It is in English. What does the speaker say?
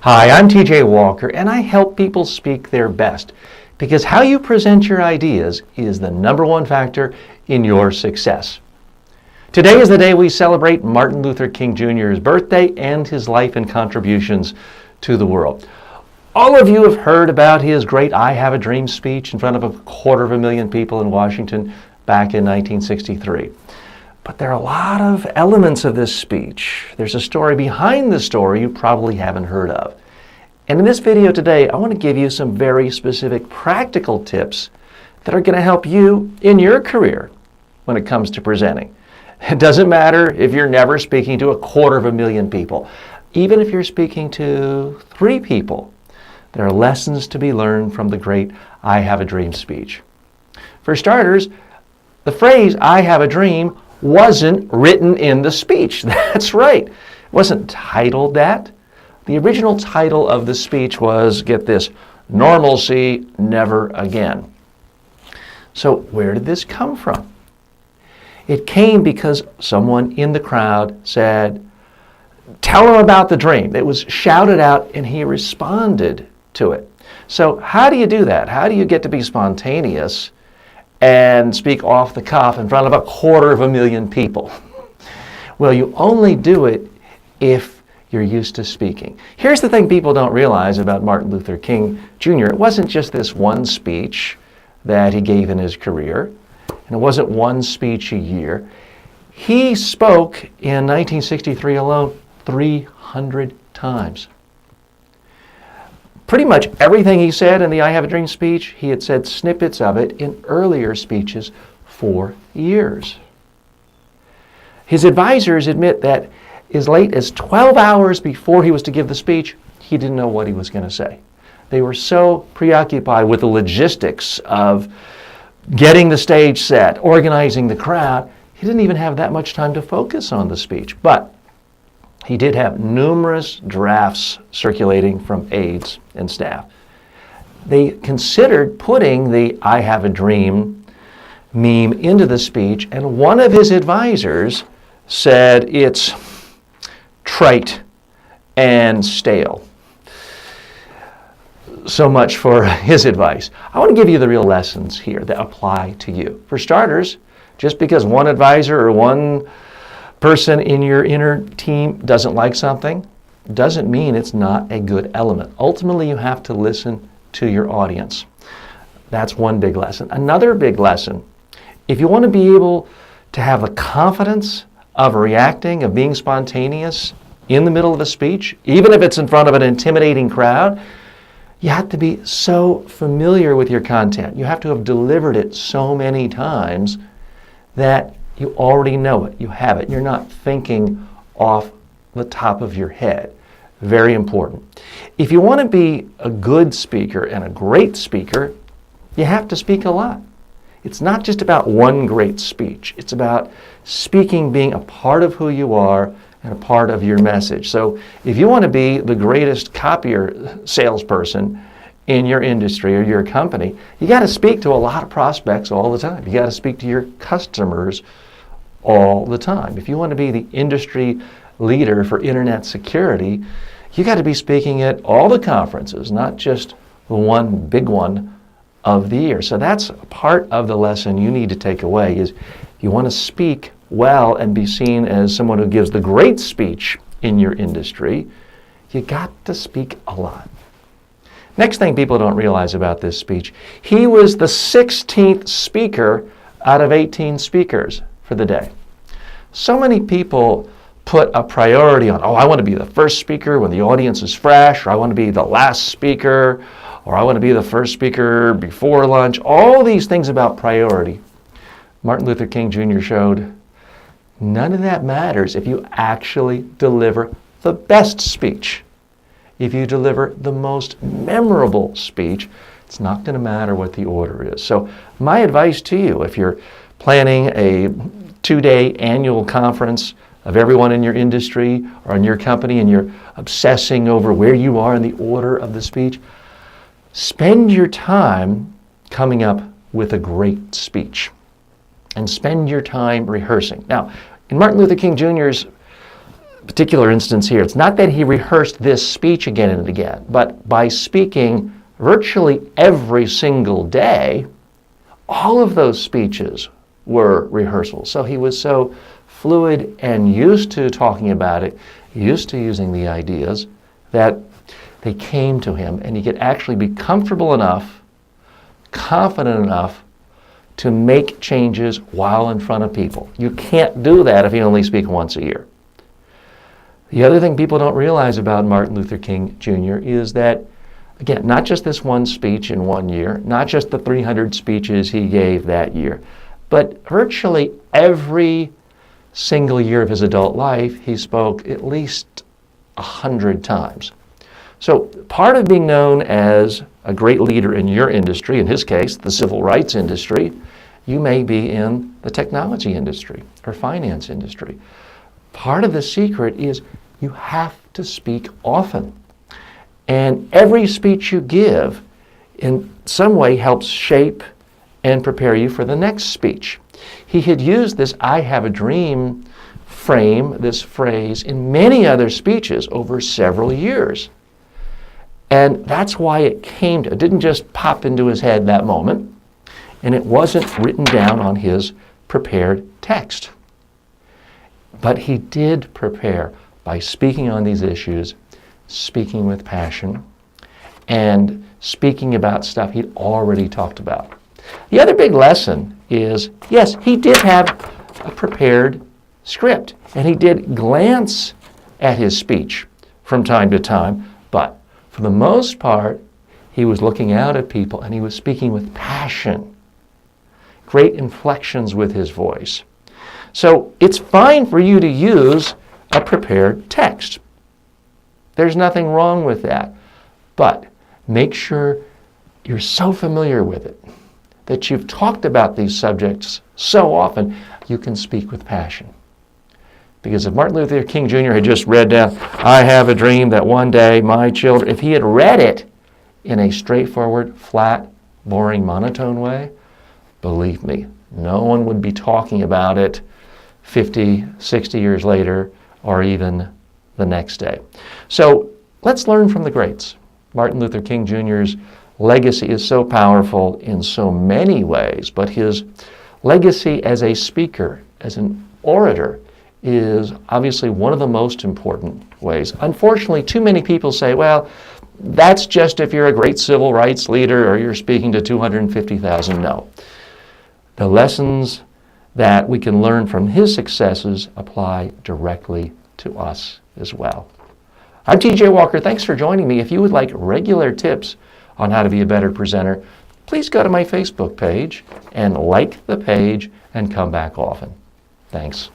Hi, I'm TJ Walker, and I help people speak their best because how you present your ideas is the number one factor in your success. Today is the day we celebrate Martin Luther King Jr.'s birthday and his life and contributions to the world. All of you have heard about his great I Have a Dream speech in front of 250,000 people in Washington back in 1963. But there are a lot of elements of this speech. There's a story behind the story you probably haven't heard of. And in this video today, I want to give you some very specific practical tips that are going to help you in your career when it comes to presenting. It doesn't matter if you're never speaking to 250,000 people. Even if you're speaking to 3 people, there are lessons to be learned from the great I Have a Dream speech. For starters, the phrase I have a dream wasn't written in the speech. That's right. It wasn't titled that. The original title of the speech was, get this, Normalcy Never Again. So where did this come from? It came because someone in the crowd said, tell him about the dream. It was shouted out and he responded to it. So how do you do that? How do you get to be spontaneous and speak off the cuff in front of 250,000 people? Well, you only do it if you're used to speaking. Here's the thing people don't realize about Martin Luther King Jr. It wasn't just this one speech that he gave in his career, and it wasn't one speech a year. He spoke in 1963 alone 300 times. Pretty much everything he said in the I Have a Dream speech, he had said snippets of it in earlier speeches for years. His advisors admit that as late as 12 hours before he was to give the speech, he didn't know what he was going to say. They were so preoccupied with the logistics of getting the stage set, organizing the crowd, he didn't even have that much time to focus on the speech. But he did have numerous drafts circulating from aides and staff. They considered putting the I Have a Dream meme into the speech, and one of his advisors said it's trite and stale. So much for his advice. I want to give you the real lessons here that apply to you. For starters, just because one advisor or one person in your inner team doesn't like something, doesn't mean it's not a good element. Ultimately, you have to listen to your audience. That's one big lesson. Another big lesson, if you want to be able to have the confidence of reacting, of being spontaneous in the middle of a speech, even if it's in front of an intimidating crowd, you have to be so familiar with your content. You have to have delivered it so many times that you already know it. You have it. You're not thinking off the top of your head. Very important. If you want to be a good speaker and a great speaker, you have to speak a lot. It's not just about one great speech. It's about speaking being a part of who you are and a part of your message. So if you want to be the greatest copier salesperson in your industry or your company, you got to speak to a lot of prospects all the time. You got to speak to your customers all the time. If you want to be the industry leader for internet security, you got to be speaking at all the conferences, not just the one big one of the year. So that's part of the lesson you need to take away is you want to speak well and be seen as someone who gives the great speech in your industry, you got to speak a lot. Next thing people don't realize about this speech, he was the 16th speaker out of 18 speakers for the day. So many people put a priority on, I want to be the first speaker when the audience is fresh, or I want to be the last speaker, or I want to be the first speaker before lunch. All these things about priority. Martin Luther King Jr. showed none of that matters if you actually deliver the best speech. If you deliver the most memorable speech, it's not going to matter what the order is. So my advice to you, if you're planning a 2-day annual conference of everyone in your industry or in your company and you're obsessing over where you are in the order of the speech, spend your time coming up with a great speech and spend your time rehearsing. Now, in Martin Luther King Jr.'s particular instance here, it's not that he rehearsed this speech again and again, but by speaking virtually every single day, all of those speeches were rehearsals. So he was so fluid and used to talking about it, used to using the ideas, that they came to him, and he could actually be comfortable enough, confident enough to make changes while in front of people. You can't do that if you only speak once a year. The other thing people don't realize about Martin Luther King Jr. is that, again, not just this one speech in 1 year, not just the 300 speeches he gave that year, but virtually every single year of his adult life, he spoke at least 100 times. So part of being known as a great leader in your industry, in his case, the civil rights industry, you may be in the technology industry or finance industry. Part of the secret is you have to speak often. And every speech you give in some way helps shape and prepare you for the next speech. He had used this "I have a dream" frame, this phrase, in many other speeches over several years. And that's why it didn't just pop into his head that moment, and it wasn't written down on his prepared text. But he did prepare by speaking on these issues, speaking with passion, and speaking about stuff he'd already talked about. The other big lesson is, yes, he did have a prepared script, and he did glance at his speech from time to time, but for the most part, he was looking out at people and he was speaking with passion, great inflections with his voice. So it's fine for you to use a prepared text. There's nothing wrong with that. But make sure you're so familiar with it that you've talked about these subjects so often you can speak with passion. Because if Martin Luther King Jr. had just read down, "I have a dream that one day my children," if he had read it in a straightforward, flat, boring, monotone way, believe me, no one would be talking about it 50, 60 years later, or even the next day. So let's learn from the greats. Martin Luther King Jr.'s legacy is so powerful in so many ways, but his legacy as a speaker, as an orator, is obviously one of the most important ways. Unfortunately, too many people say, well, that's just if you're a great civil rights leader or you're speaking to 250,000. No. The lessons that we can learn from his successes apply directly to us as well. I'm TJ Walker. Thanks for joining me. If you would like regular tips on how to be a better presenter, please go to my Facebook page and like the page and come back often. Thanks.